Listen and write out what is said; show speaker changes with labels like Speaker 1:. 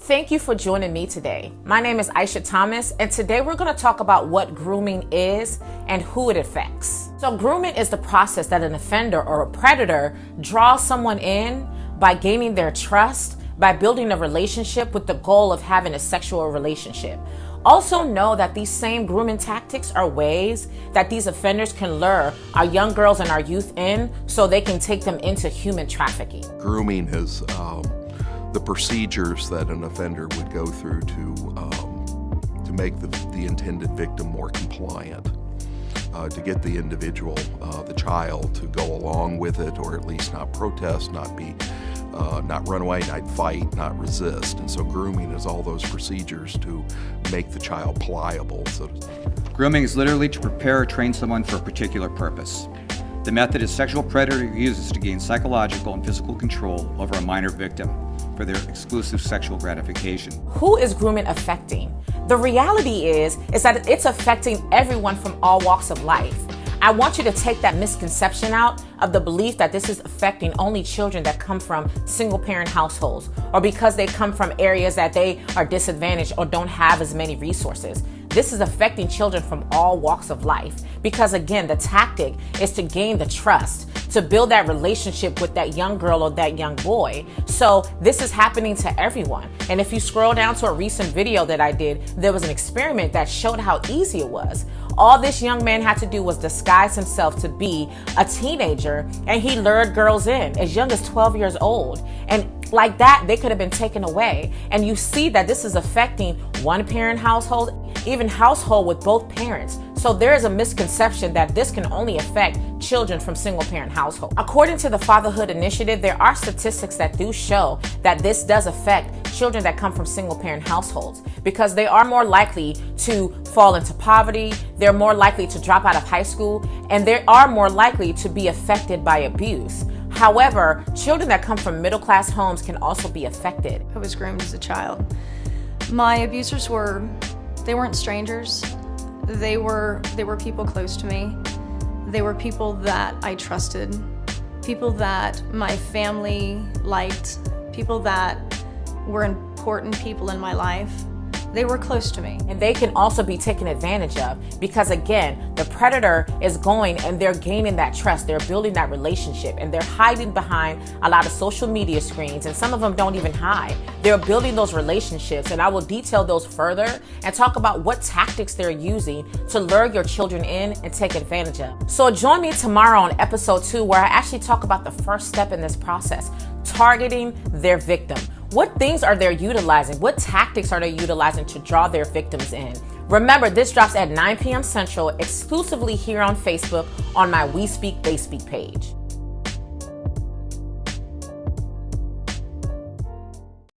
Speaker 1: Thank you for joining me today. My name is Aisha Thomas, and today we're going to talk about what grooming is and who it affects. So grooming is the process that an offender or a predator draws someone in by gaining their trust, by building a relationship with the goal of having a sexual relationship. Also know that these same grooming tactics are ways that these offenders can lure our young girls and our youth in so they can take them into human trafficking.
Speaker 2: Grooming is the procedures that an offender would go through to make the intended victim more compliant, to get the individual, the child, to go along with it, or at least not protest, not run away, not fight, not resist. And so grooming is all those procedures to make the child pliable, so to speak.
Speaker 3: Grooming is literally to prepare or train someone for a particular purpose. The method a sexual predator uses to gain psychological and physical control over a minor victim for their exclusive sexual gratification.
Speaker 1: Who is grooming affecting? The reality is that it's affecting everyone from all walks of life. I want you to take that misconception out of the belief that this is affecting only children that come from single parent households or because they come from areas that they are disadvantaged or don't have as many resources. This is affecting children from all walks of life because, again, the tactic is to gain the trust, to build that relationship with that young girl or that young boy. So this is happening to everyone. And if you scroll down to a recent video that I did, there was an experiment that showed how easy it was. All this young man had to do was disguise himself to be a teenager, and he lured girls in as young as 12 years old. And like that, they could have been taken away. And you see that this is affecting one parent household, even household with both parents. So there is a misconception that this can only affect children from single parent households. According to the Fatherhood Initiative, there are statistics that do show that this does affect children that come from single parent households because they are more likely to fall into poverty, they're more likely to drop out of high school, and they are more likely to be affected by abuse. However, children that come from middle-class homes can also be affected.
Speaker 4: I was groomed as a child. My abusers they weren't strangers. They were people close to me. They were people that I trusted, people that my family liked, people that were important people in my life. They were close to me.
Speaker 1: And they can also be taken advantage of because, again, the predator is going and they're gaining that trust. They're building that relationship and they're hiding behind a lot of social media screens, and some of them don't even hide. They're building those relationships, and I will detail those further and talk about what tactics they're using to lure your children in and take advantage of. So join me tomorrow on episode 2 where I actually talk about the first step in this process, targeting their victim. What things are they utilizing? What tactics are they utilizing to draw their victims in? Remember, this drops at 9 p.m. Central exclusively here on Facebook on my We Speak, They Speak page.